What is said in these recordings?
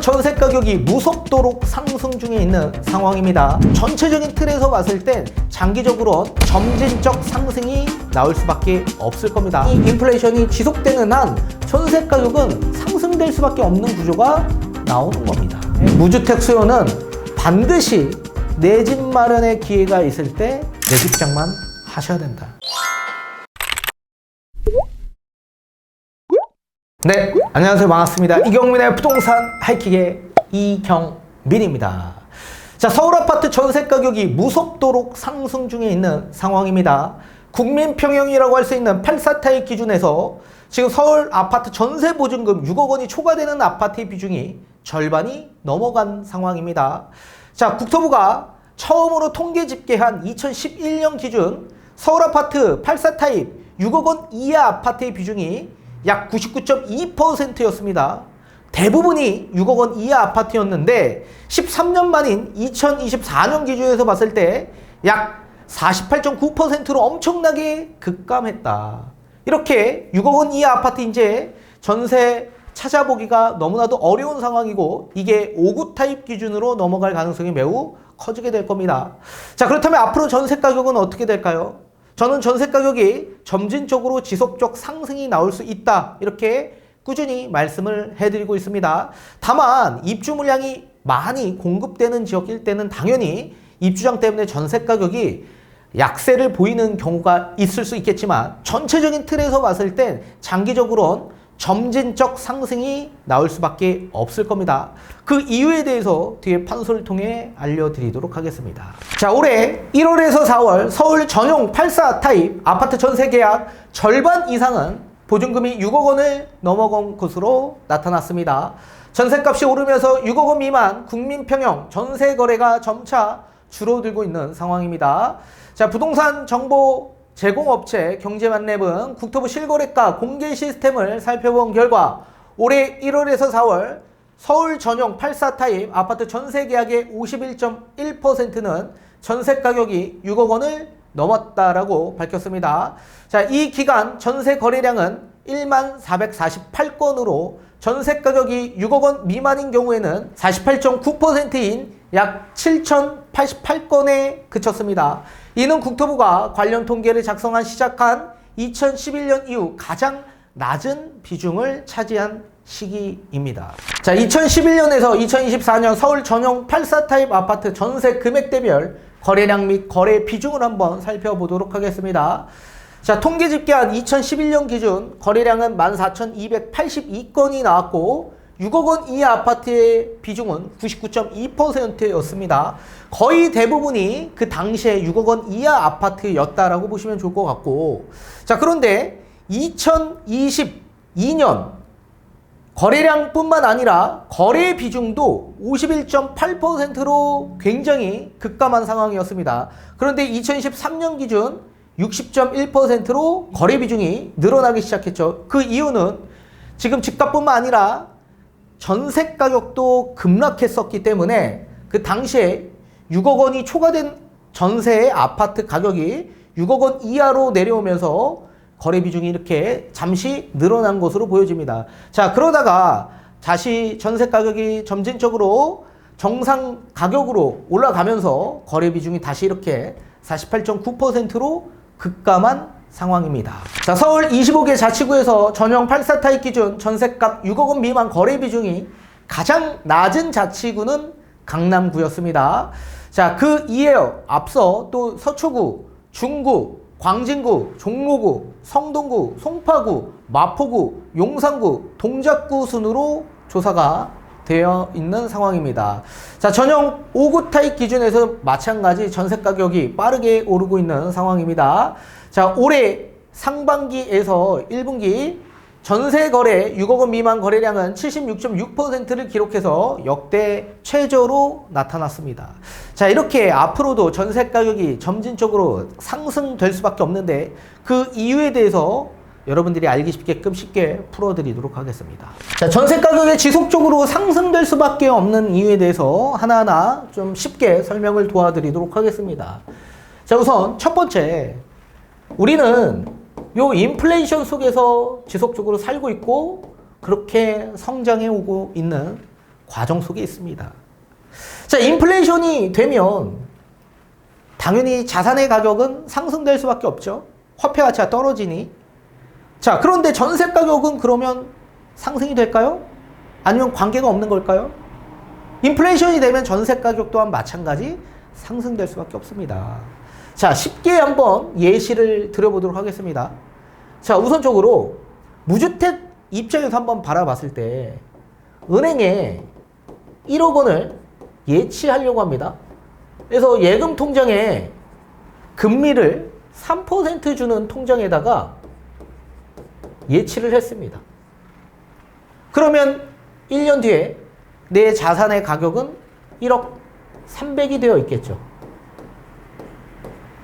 전세 가격이 무섭도록 상승 중에 있는 상황입니다. 전체적인 틀에서 봤을 땐 장기적으로 점진적 상승이 나올 수밖에 없을 겁니다. 이 인플레이션이 지속되는 한 전세 가격은 상승될 수밖에 없는 구조가 나오는 겁니다. 무주택 수요는 반드시 내 집 마련의 기회가 있을 때 내 집장만 하셔야 된다. 네, 안녕하세요. 반갑습니다. 이경민의 부동산 하이킥의 이경민입니다. 자, 서울 아파트 전세 가격이 무섭도록 상승 중에 있는 상황입니다. 국민평형이라고 할 수 있는 84타입 기준에서 지금 서울 아파트 전세 보증금 6억 원이 초과되는 아파트의 비중이 절반이 넘어간 상황입니다. 자, 국토부가 처음으로 통계 집계한 2011년 기준 서울 아파트 84타입 6억 원 이하 아파트의 비중이 약 99.2%였습니다. 대부분이 6억 원 이하 아파트였는데 13년 만인 2024년 기준에서 봤을 때 약 48.9%로 엄청나게 급감했다. 이렇게 6억 원 이하 아파트 이제 전세 찾아보기가 너무나도 어려운 상황이고 이게 5구 타입 기준으로 넘어갈 가능성이 매우 커지게 될 겁니다. 자, 그렇다면 앞으로 전세 가격은 어떻게 될까요? 저는 전세 가격이 점진적으로 지속적 상승이 나올 수 있다. 이렇게 꾸준히 말씀을 해드리고 있습니다. 다만 입주 물량이 많이 공급되는 지역일 때는 당연히 입주장 때문에 전세 가격이 약세를 보이는 경우가 있을 수 있겠지만 전체적인 틀에서 봤을 땐 장기적으로는 점진적 상승이 나올 수밖에 없을 겁니다. 그 이유에 대해서 뒤에 판소를 통해 알려드리도록 하겠습니다. 자, 올해 1월에서 4월 서울 전용 84 타입 아파트 전세 계약 절반 이상은 보증금이 6억 원을 넘어간 것으로 나타났습니다. 전세값이 오르면서 6억 원 미만 국민평형 전세 거래가 점차 줄어들고 있는 상황입니다. 자, 부동산 정보 제공업체 경제만렙은 국토부 실거래가 공개 시스템을 살펴본 결과 올해 1월에서 4월 서울 전용 84 타입 아파트 전세 계약의 51.1%는 전세 가격이 6억 원을 넘었다라고 밝혔습니다. 자, 이 기간 전세 거래량은 1만 448건으로 전세 가격이 6억 원 미만인 경우에는 48.9%인 약 7,088건에 그쳤습니다. 이는 국토부가 관련 통계를 시작한 2011년 이후 가장 낮은 비중을 차지한 시기입니다. 자, 2011년에서 2024년 서울 전용 84 타입 아파트 전세 금액대별 거래량 및 거래 비중을 한번 살펴보도록 하겠습니다. 자, 통계 집계한 2011년 기준 거래량은 14,282건이 나왔고 6억 원 이하 아파트의 비중은 99.2%였습니다. 거의 대부분이 그 당시에 6억 원 이하 아파트였다라고 보시면 좋을 것 같고, 자, 그런데 2022년 거래량뿐만 아니라 거래 비중도 51.8%로 굉장히 급감한 상황이었습니다. 그런데 2023년 기준 60.1%로 거래 비중이 늘어나기 시작했죠. 그 이유는 지금 집값뿐만 아니라 전세 가격도 급락했었기 때문에 그 당시에 6억 원이 초과된 전세의 아파트 가격이 6억 원 이하로 내려오면서 거래 비중이 이렇게 잠시 늘어난 것으로 보여집니다. 자, 그러다가 다시 전세 가격이 점진적으로 정상 가격으로 올라가면서 거래 비중이 다시 이렇게 48.9%로 급감한 상황입니다. 자, 서울 25개 자치구에서 전용 84 타입 기준 전세값 6억 원 미만 거래 비중이 가장 낮은 자치구는 강남구였습니다. 자, 그 이에 앞서 또 서초구, 중구, 광진구, 종로구, 성동구, 송파구, 마포구, 용산구, 동작구 순으로 조사가 되어 있는 상황입니다. 자, 전용 5구 타입 기준에서 마찬가지 전세 가격이 빠르게 오르고 있는 상황입니다. 자, 올해 상반기에서 1분기 전세 거래 6억 원 미만 거래량은 76.6%를 기록해서 역대 최저로 나타났습니다. 자, 이렇게 앞으로도 전세 가격이 점진적으로 상승될 수밖에 없는데 그 이유에 대해서 여러분들이 알기 쉽게끔 쉽게 풀어드리도록 하겠습니다. 자, 전세 가격이 지속적으로 상승될 수밖에 없는 이유에 대해서 하나하나 좀 쉽게 설명을 도와드리도록 하겠습니다. 자, 우선 첫 번째, 우리는 요 인플레이션 속에서 지속적으로 살고 있고 그렇게 성장해 오고 있는 과정 속에 있습니다. 자, 인플레이션이 되면 당연히 자산의 가격은 상승될 수밖에 없죠. 화폐 가치가 떨어지니. 자, 그런데 전세 가격은 그러면 상승이 될까요? 아니면 관계가 없는 걸까요? 인플레이션이 되면 전세 가격 또한 마찬가지 상승될 수밖에 없습니다. 자, 쉽게 한번 예시를 드려보도록 하겠습니다. 자, 우선적으로 무주택 입장에서 한번 바라봤을 때 은행에 1억 원을 예치하려고 합니다. 그래서 예금 통장에 금리를 3% 주는 통장에다가 예치를 했습니다. 그러면 1년 뒤에 내 자산의 가격은 1억 300이 되어 있겠죠.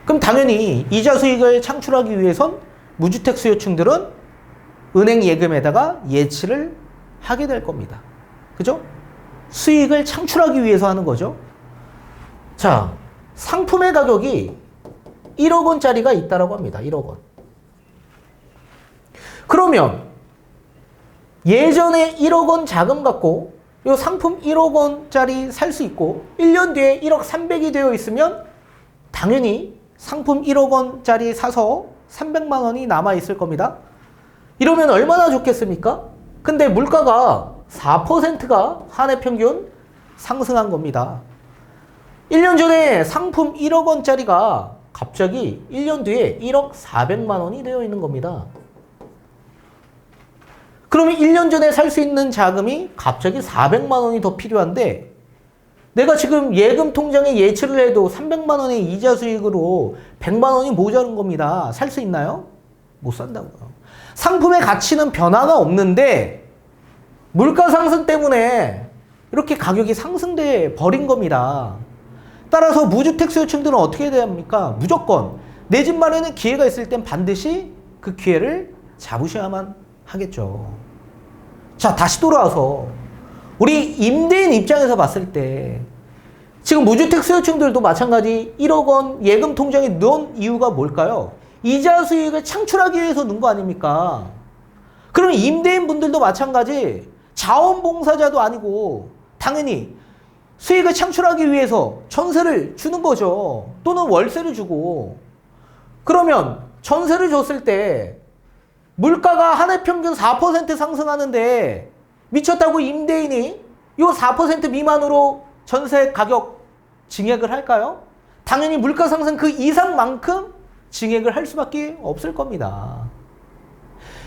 그럼 당연히 이자 수익을 창출하기 위해선 무주택 수요층들은 은행 예금에다가 예치를 하게 될 겁니다. 그죠? 수익을 창출하기 위해서 하는 거죠. 자, 상품의 가격이 1억 원짜리가 있다라고 합니다. 1억 원. 그러면 예전에 1억 원 자금 갖고 이 상품 1억 원짜리 살 수 있고 1년 뒤에 1억 300이 되어 있으면 당연히 상품 1억 원짜리 사서 300만 원이 남아 있을 겁니다. 이러면 얼마나 좋겠습니까? 근데 물가가 4%가 한 해 평균 상승한 겁니다. 1년 전에 상품 1억 원짜리가 갑자기 1년 뒤에 1억 400만 원이 되어 있는 겁니다. 그러면 1년 전에 살 수 있는 자금이 갑자기 400만 원이 더 필요한데 내가 지금 예금 통장에 예치를 해도 300만 원의 이자 수익으로 100만 원이 모자른 겁니다. 살 수 있나요? 못 산다고요. 상품의 가치는 변화가 없는데 물가 상승 때문에 이렇게 가격이 상승돼 버린 겁니다. 따라서 무주택 수요층들은 어떻게 해야 됩니까? 무조건 내 집 마련의 기회가 있을 땐 반드시 그 기회를 잡으셔야만 하겠죠. 자, 다시 돌아와서 우리 임대인 입장에서 봤을 때 지금 무주택 수요층들도 마찬가지 1억 원 예금 통장에 넣은 이유가 뭘까요? 이자 수익을 창출하기 위해서 넣은 거 아닙니까? 그럼 임대인 분들도 마찬가지 자원봉사자도 아니고 당연히 수익을 창출하기 위해서 전세를 주는 거죠. 또는 월세를 주고. 그러면 전세를 줬을 때 물가가 한 해 평균 4% 상승하는데 미쳤다고 임대인이 이 4% 미만으로 전세 가격 증액을 할까요? 당연히 물가 상승 그 이상만큼 증액을 할 수밖에 없을 겁니다.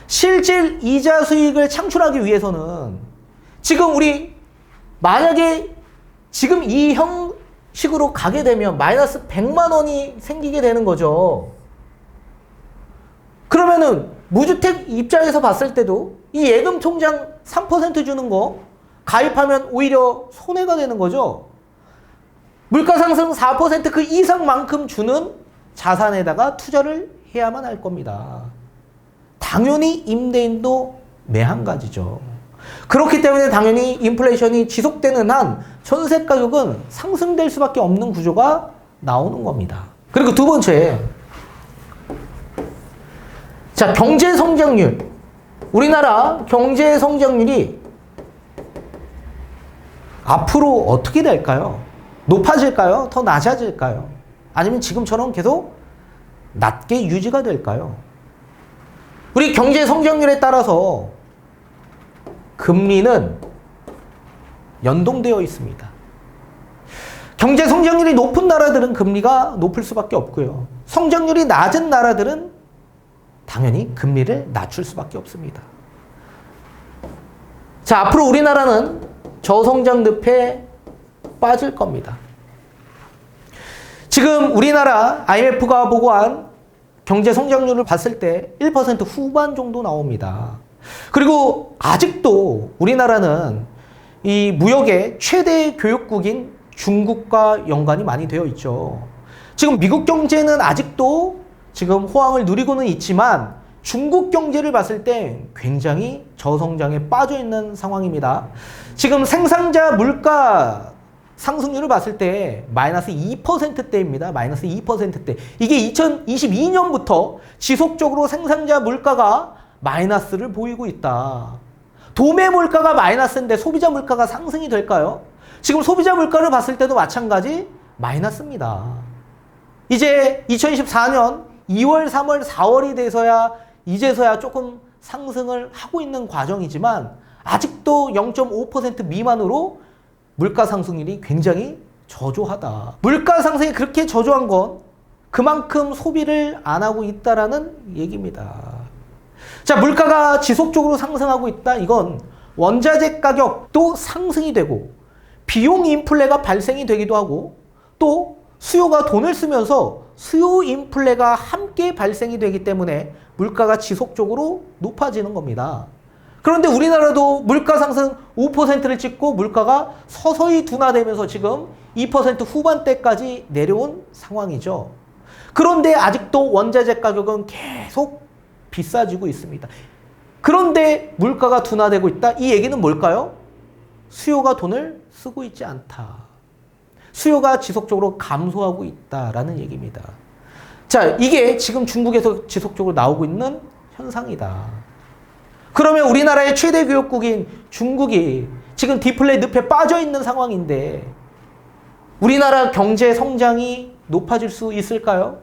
실질 이자 수익을 창출하기 위해서는 지금 우리 만약에 지금 이 형식으로 가게 되면 마이너스 100만 원이 생기게 되는 거죠. 그러면은 무주택 입장에서 봤을 때도 이 예금 통장 3% 주는 거 가입하면 오히려 손해가 되는 거죠. 물가 상승 4% 그 이상만큼 주는 자산에다가 투자를 해야만 할 겁니다. 당연히 임대인도 매한가지죠. 그렇기 때문에 당연히 인플레이션이 지속되는 한 전세 가격은 상승될 수밖에 없는 구조가 나오는 겁니다. 그리고 두 번째, 자, 경제 성장률. 우리나라 경제 성장률이 앞으로 어떻게 될까요? 높아질까요? 더 낮아질까요? 아니면 지금처럼 계속 낮게 유지가 될까요? 우리 경제 성장률에 따라서 금리는 연동되어 있습니다. 경제 성장률이 높은 나라들은 금리가 높을 수밖에 없고요. 성장률이 낮은 나라들은 당연히 금리를 낮출 수밖에 없습니다. 자, 앞으로 우리나라는 저성장 늪에 빠질 겁니다. 지금 우리나라 IMF가 보고한 경제 성장률을 봤을 때 1% 후반 정도 나옵니다. 그리고 아직도 우리나라는 이 무역의 최대 교역국인 중국과 연관이 많이 되어 있죠. 지금 미국 경제는 아직도 지금 호황을 누리고는 있지만 중국 경제를 봤을 때 굉장히 저성장에 빠져 있는 상황입니다. 지금 생산자 물가 상승률을 봤을 때 마이너스 2%대입니다. 마이너스 2%대. 이게 2022년부터 지속적으로 생산자 물가가 마이너스를 보이고 있다. 도매 물가가 마이너스인데 소비자 물가가 상승이 될까요? 지금 소비자 물가를 봤을 때도 마찬가지 마이너스입니다. 이제 2024년 2월, 3월, 4월이 돼서야 이제서야 조금 상승을 하고 있는 과정이지만 아직도 0.5% 미만으로 물가 상승률이 굉장히 저조하다. 물가 상승이 그렇게 저조한 건 그만큼 소비를 안 하고 있다라는 얘기입니다. 자, 물가가 지속적으로 상승하고 있다. 이건 원자재 가격도 상승이 되고 비용 인플레가 발생이 되기도 하고 또 수요가 돈을 쓰면서 수요 인플레가 함께 발생이 되기 때문에 물가가 지속적으로 높아지는 겁니다. 그런데 우리나라도 물가 상승 5%를 찍고 물가가 서서히 둔화되면서 지금 2% 후반대까지 내려온 상황이죠. 그런데 아직도 원자재 가격은 계속 비싸지고 있습니다. 그런데 물가가 둔화되고 있다. 이 얘기는 뭘까요? 수요가 돈을 쓰고 있지 않다. 수요가 지속적으로 감소하고 있다라는 얘기입니다. 자, 이게 지금 중국에서 지속적으로 나오고 있는 현상이다. 그러면 우리나라의 최대 교역국인 중국이 지금 디플레 늪에 빠져 있는 상황인데 우리나라 경제 성장이 높아질 수 있을까요?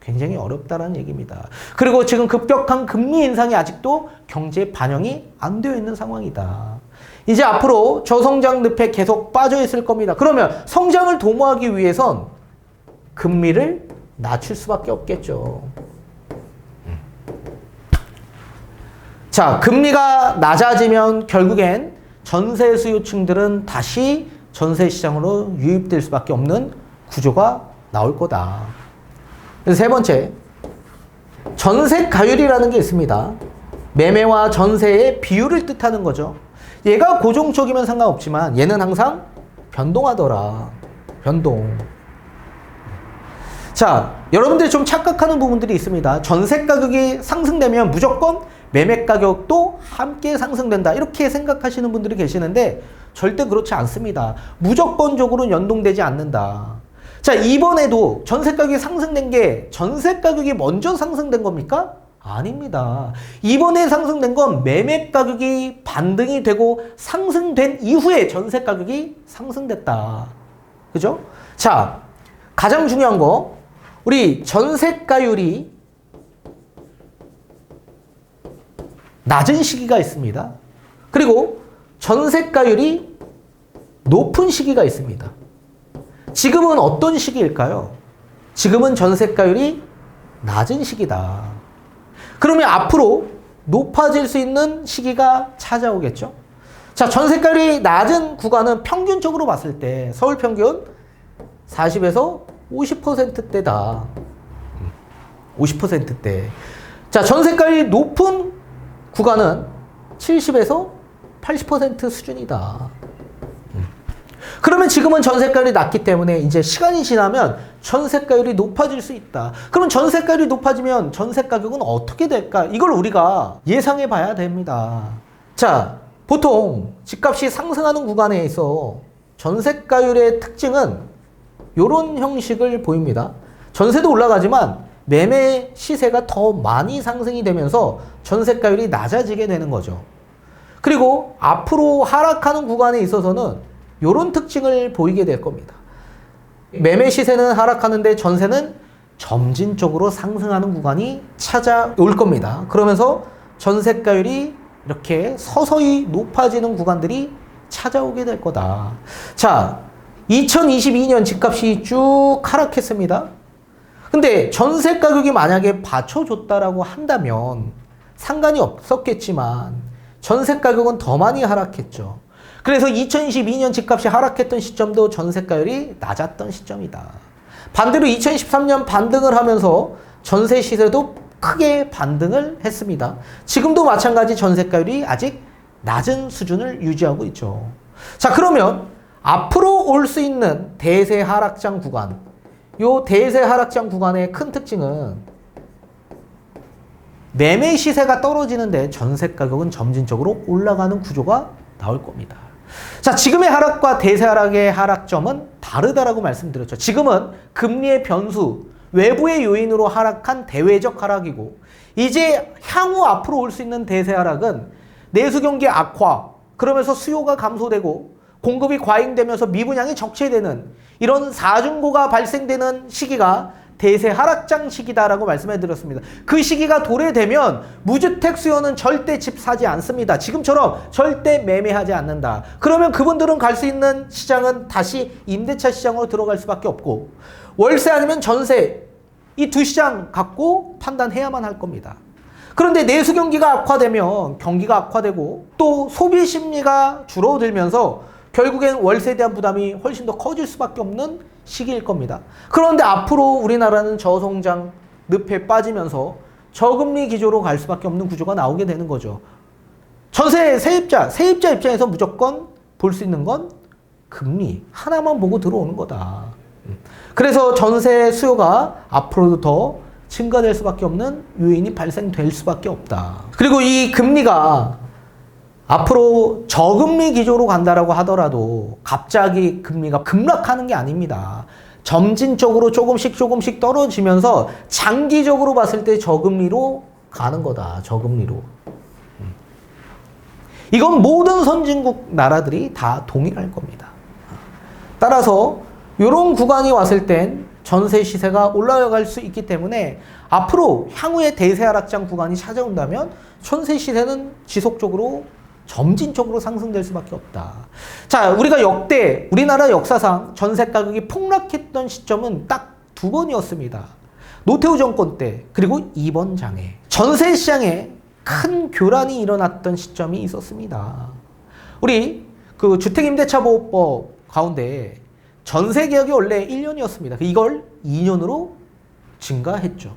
굉장히 어렵다는 얘기입니다. 그리고 지금 급격한 금리 인상이 아직도 경제에 반영이 안 되어 있는 상황이다. 이제 앞으로 저성장 늪에 계속 빠져 있을 겁니다. 그러면 성장을 도모하기 위해선 금리를 낮출 수밖에 없겠죠. 자, 금리가 낮아지면 결국엔 전세 수요층들은 다시 전세 시장으로 유입될 수밖에 없는 구조가 나올 거다. 그래서 세 번째, 전세 가율이라는 게 있습니다. 매매와 전세의 비율을 뜻하는 거죠. 얘가 고정적이면 상관없지만 얘는 항상 변동하더라. 변동. 자, 여러분들이 좀 착각하는 부분들이 있습니다. 전세 가격이 상승되면 무조건 매매 가격도 함께 상승된다. 이렇게 생각하시는 분들이 계시는데 절대 그렇지 않습니다. 무조건적으로 연동되지 않는다. 자, 이번에도 전세 가격이 상승된 게 전세 가격이 먼저 상승된 겁니까? 아닙니다. 이번에 상승된 건 매매 가격이 반등이 되고 상승된 이후에 전세 가격이 상승됐다. 그죠? 자, 가장 중요한 거, 우리 전세가율이 낮은 시기가 있습니다. 그리고 전세가율이 높은 시기가 있습니다. 지금은 어떤 시기일까요? 지금은 전세가율이 낮은 시기다. 그러면 앞으로 높아질 수 있는 시기가 찾아오겠죠? 자, 전세가율이 낮은 구간은 평균적으로 봤을 때 서울 평균 40에서 50%대다. 50%대. 자, 전세가율이 높은 구간은 70에서 80% 수준이다. 그러면 지금은 전세가율이 낮기 때문에 이제 시간이 지나면 전세가율이 높아질 수 있다. 그럼 전세가율이 높아지면 전세가격은 어떻게 될까? 이걸 우리가 예상해 봐야 됩니다. 자, 보통 집값이 상승하는 구간에 있어 전세가율의 특징은 이런 형식을 보입니다. 전세도 올라가지만 매매 시세가 더 많이 상승이 되면서 전세가율이 낮아지게 되는 거죠. 그리고 앞으로 하락하는 구간에 있어서는 이런 특징을 보이게 될 겁니다. 매매 시세는 하락하는데 전세는 점진적으로 상승하는 구간이 찾아올 겁니다. 그러면서 전세가율이 이렇게 서서히 높아지는 구간들이 찾아오게 될 거다. 자, 2022년 집값이 쭉 하락했습니다. 근데 전세 가격이 만약에 받쳐줬다라고 한다면 상관이 없었겠지만 전세 가격은 더 많이 하락했죠. 그래서 2022년 집값이 하락했던 시점도 전세가율이 낮았던 시점이다. 반대로 2023년 반등을 하면서 전세 시세도 크게 반등을 했습니다. 지금도 마찬가지 전세가율이 아직 낮은 수준을 유지하고 있죠. 자, 그러면 앞으로 올 수 있는 대세 하락장 구간, 요 대세 하락장 구간의 큰 특징은 매매 시세가 떨어지는데 전세 가격은 점진적으로 올라가는 구조가 나올 겁니다. 자, 지금의 하락과 대세 하락의 하락점은 다르다라고 말씀드렸죠. 지금은 금리의 변수, 외부의 요인으로 하락한 대외적 하락이고, 이제 향후 앞으로 올 수 있는 대세 하락은 내수 경기 악화, 그러면서 수요가 감소되고 공급이 과잉되면서 미분양이 적체되는 이런 사중고가 발생되는 시기가 대세 하락장 시기다라고 말씀해 드렸습니다. 그 시기가 도래되면 무주택 수요는 절대 집 사지 않습니다. 지금처럼 절대 매매하지 않는다. 그러면 그분들은 갈 수 있는 시장은 다시 임대차 시장으로 들어갈 수밖에 없고, 월세 아니면 전세, 이 두 시장 갖고 판단해야만 할 겁니다. 그런데 내수 경기가 악화되면 경기가 악화되고 또 소비 심리가 줄어들면서 결국엔 월세에 대한 부담이 훨씬 더 커질 수밖에 없는 시기일 겁니다. 그런데 앞으로 우리나라는 저성장 늪에 빠지면서 저금리 기조로 갈 수밖에 없는 구조가 나오게 되는 거죠. 전세 세입자 입장에서 무조건 볼 수 있는 건 금리 하나만 보고 들어오는 거다. 그래서 전세 수요가 앞으로도 더 증가될 수밖에 없는 요인이 발생될 수밖에 없다. 그리고 이 금리가 앞으로 저금리 기조로 간다라고 하더라도 갑자기 금리가 급락하는 게 아닙니다. 점진적으로 조금씩 떨어지면서 장기적으로 봤을 때 저금리로 가는 거다. 저금리로. 이건 모든 선진국 나라들이 다 동일할 겁니다. 따라서 이런 구간이 왔을 땐 전세 시세가 올라갈 수 있기 때문에 앞으로 향후에 대세 하락장 구간이 찾아온다면 전세 시세는 지속적으로 점진적으로 상승될 수밖에 없다. 자, 우리가 역대 우리나라 역사상 전세 가격이 폭락했던 시점은 딱 두 번이었습니다. 노태우 정권 때 그리고 이번 장에 전세 시장에 큰 교란이 일어났던 시점이 있었습니다. 우리 그 주택임대차보호법 가운데 전세 계약이 원래 1년이었습니다. 이걸 2년으로 증가했죠.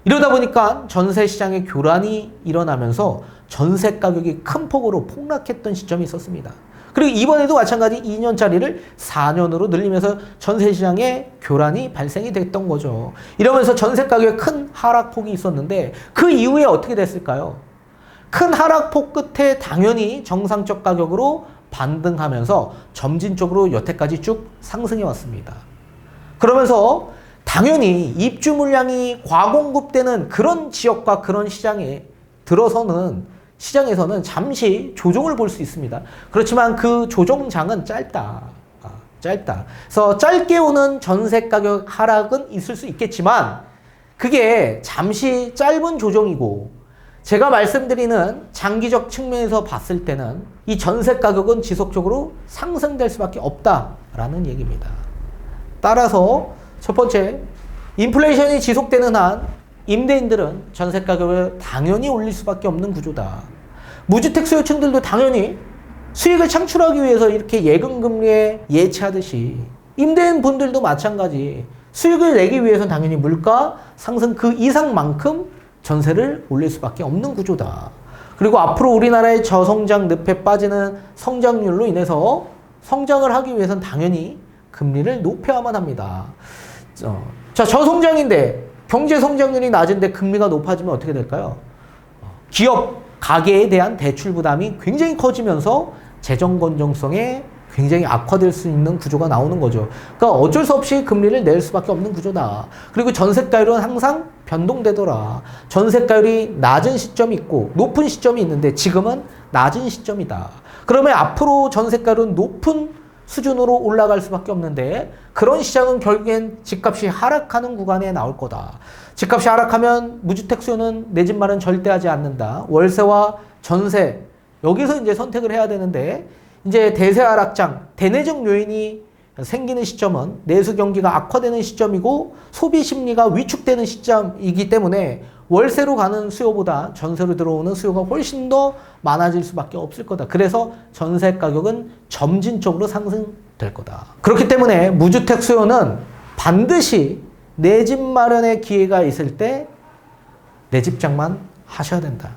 이러다 보니까 전세 시장에 교란이 일어나면서 전세 가격이 큰 폭으로 폭락했던 시점이 있었습니다. 그리고 이번에도 마찬가지 2년짜리를 4년으로 늘리면서 전세 시장에 교란이 발생이 됐던 거죠. 이러면서 전세 가격에 큰 하락폭이 있었는데 그 이후에 어떻게 됐을까요? 큰 하락폭 끝에 당연히 정상적 가격으로 반등하면서 점진적으로 여태까지 쭉 상승해 왔습니다. 그러면서 당연히 입주 물량이 과공급되는 그런 지역과 그런 시장에 들어서는 시장에서는 잠시 조정을 볼 수 있습니다. 그렇지만 그 조정장은 짧다. 그래서 짧게 오는 전세 가격 하락은 있을 수 있겠지만 그게 잠시 짧은 조정이고 제가 말씀드리는 장기적 측면에서 봤을 때는 이 전세 가격은 지속적으로 상승될 수밖에 없다라는 얘기입니다. 따라서 첫 번째, 인플레이션이 지속되는 한 임대인들은 전세 가격을 당연히 올릴 수밖에 없는 구조다. 무주택 수요층들도 당연히 수익을 창출하기 위해서 이렇게 예금금리에 예치하듯이 임대인 분들도 마찬가지 수익을 내기 위해서는 당연히 물가 상승 그 이상만큼 전세를 올릴 수밖에 없는 구조다. 그리고 앞으로 우리나라의 저성장 늪에 빠지는 성장률로 인해서 성장을 하기 위해서는 당연히 금리를 높여야만 합니다. 자, 저성장인데 경제 성장률이 낮은데 금리가 높아지면 어떻게 될까요? 기업, 가계에 대한 대출 부담이 굉장히 커지면서 재정 건전성에 굉장히 악화될 수 있는 구조가 나오는 거죠. 그러니까 어쩔 수 없이 금리를 낼 수밖에 없는 구조다. 그리고 전세가율은 항상 변동되더라. 전세가율이 낮은 시점이 있고 높은 시점이 있는데 지금은 낮은 시점이다. 그러면 앞으로 전세가율은 높은 수준으로 올라갈 수밖에 없는데 그런 시장은 결국엔 집값이 하락하는 구간에 나올 거다. 집값이 하락하면 무주택 수요는 내 집 마련 절대 하지 않는다. 월세와 전세 여기서 이제 선택을 해야 되는데 이제 대세 하락장, 대내적 요인이 생기는 시점은 내수 경기가 악화되는 시점이고 소비 심리가 위축되는 시점이기 때문에 월세로 가는 수요보다 전세로 들어오는 수요가 훨씬 더 많아질 수밖에 없을 거다. 그래서 전세 가격은 점진적으로 상승될 거다. 그렇기 때문에 무주택 수요는 반드시 내 집 마련의 기회가 있을 때 내 집장만 하셔야 된다.